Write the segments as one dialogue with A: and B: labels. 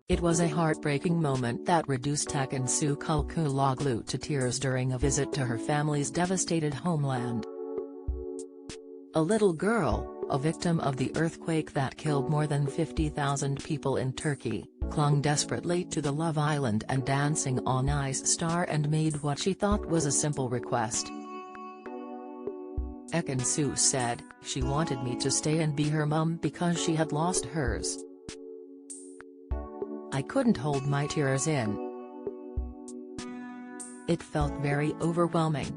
A: It was a heartbreaking moment that reduced Ekin-Su Culculoglu to tears during a visit to her family's devastated homeland. A little girl, a victim of the earthquake that killed more than 50,000 people in Turkey, clung desperately to the Love Island and Dancing on Ice star and made what she thought was a simple request. Ekin-Su said, "She wanted me to stay and be her mum because she had lost hers. I couldn't hold my tears in. It felt very overwhelming."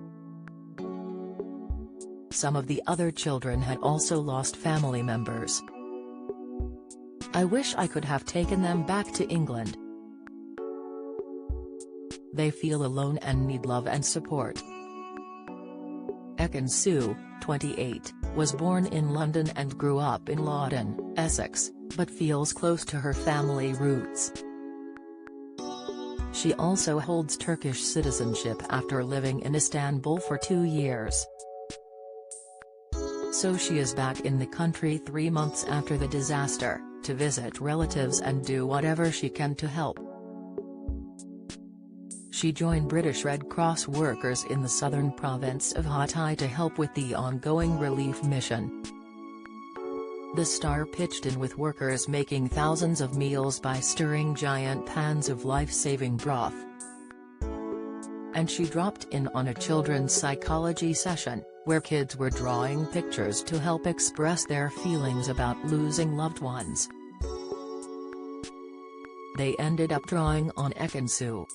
A: Some of the other children had also lost family members. "I wish I could have taken them back to England. They feel alone and need love and support." Ekin-Su, 28, was born in London and grew up in Lawton, Essex, but feels close to her family roots. She also holds Turkish citizenship after living in Istanbul for 2 years. So she is back in the country 3 months after the disaster, to visit relatives and do whatever she can to help. She joined British Red Cross workers in the southern province of Hatay to help with the ongoing relief mission. The star pitched in with workers making thousands of meals by stirring giant pans of life-saving broth. And she dropped in on a children's psychology session, where kids were drawing pictures to help express their feelings about losing loved ones. They ended up drawing on Ekin-Su.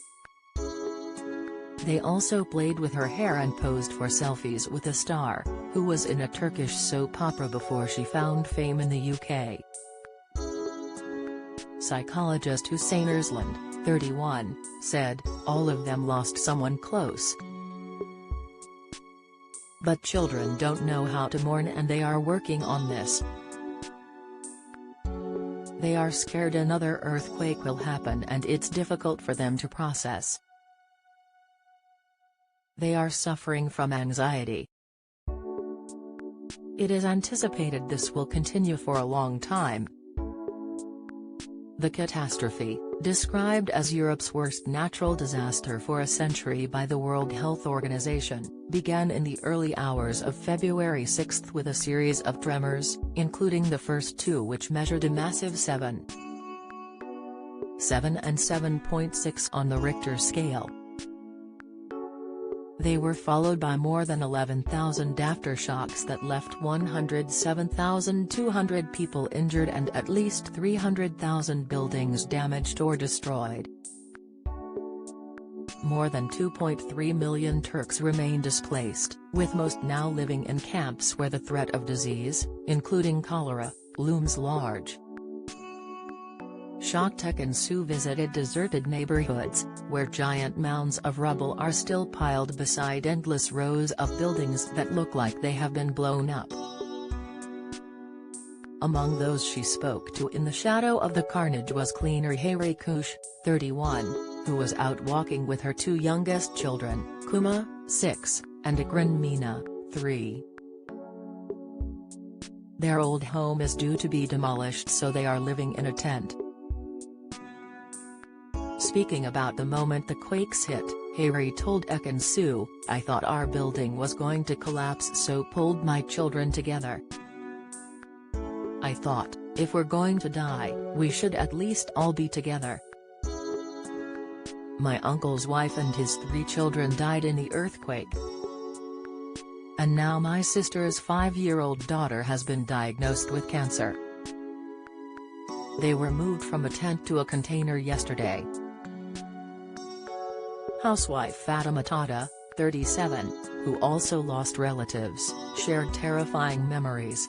A: They also played with her hair and posed for selfies with a star, who was in a Turkish soap opera before she found fame in the UK. Psychologist Hussein Ersland, 31, said, "All of them lost someone close. But children don't know how to mourn and they are working on this. They are scared another earthquake will happen and it's difficult for them to process. They are suffering from anxiety. It is anticipated this will continue for a long time." The catastrophe, described as Europe's worst natural disaster for a century by the World Health Organization, began in the early hours of February 6 with a series of tremors, including the first 2 which measured a massive 7.7 and 7.6 on the Richter scale. They were followed by more than 11,000 aftershocks that left 107,200 people injured and at least 300,000 buildings damaged or destroyed. More than 2.3 million Turks remain displaced, with most now living in camps where the threat of disease, including cholera, looms large. Shocked Ekin-Su visited deserted neighborhoods, where giant mounds of rubble are still piled beside endless rows of buildings that look like they have been blown up. Among those she spoke to in the shadow of the carnage was cleaner Hayri Kush, 31, who was out walking with her 2 youngest children, Kuma, 6, and Akran Mina, 3. Their old home is due to be demolished, so they are living in a tent. Speaking about the moment the quakes hit, Hayri told Ekin-Su, "I thought our building was going to collapse, so pulled my children together. I thought, if we're going to die, we should at least all be together." My uncle's wife and his 3 children died in the earthquake. And now my sister's 5-year-old daughter has been diagnosed with cancer. They were moved from a tent to a container yesterday. Housewife Fatima Tata, 37, who also lost relatives, shared terrifying memories.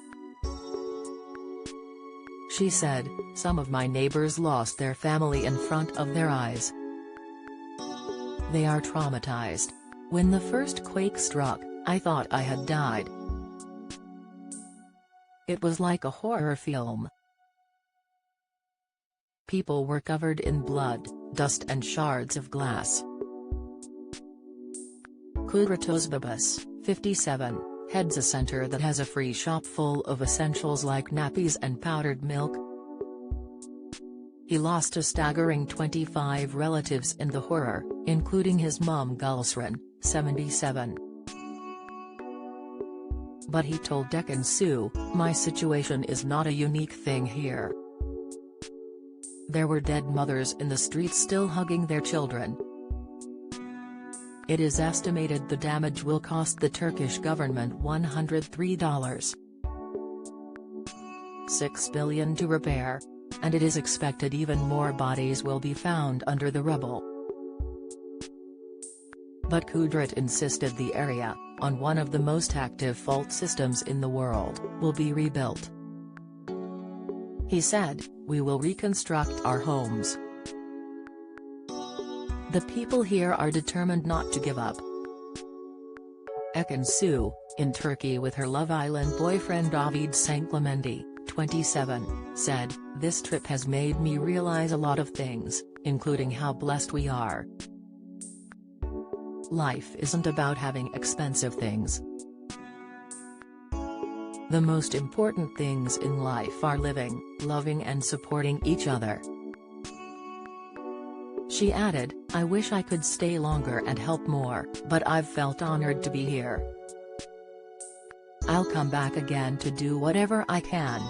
A: She said, "Some of my neighbors lost their family in front of their eyes. They are traumatized. When the first quake struck, I thought I had died. It was like a horror film. People were covered in blood, dust and shards of glass." Kudratuz Babas, 57, heads a center that has a free shop full of essentials like nappies and powdered milk. He lost a staggering 25 relatives in the horror, including his mum Gulsran, 77. But he told Ekin-Su, "My situation is not a unique thing here. There were dead mothers in the streets still hugging their children. It is estimated the damage will cost the Turkish government $103.6 billion to repair, and it is expected even more bodies will be found under the rubble." But Kudret insisted the area, on one of the most active fault systems in the world, will be rebuilt. He said, "We will reconstruct our homes. The people here are determined not to give up." Ekin-Su, in Turkey with her Love Island boyfriend David Sanklemendi, 27, said, "This trip has made me realize a lot of things, including how blessed we are. Life isn't about having expensive things. The most important things in life are living, loving and supporting each other." She added, "I wish I could stay longer and help more, but I've felt honored to be here. I'll come back again to do whatever I can."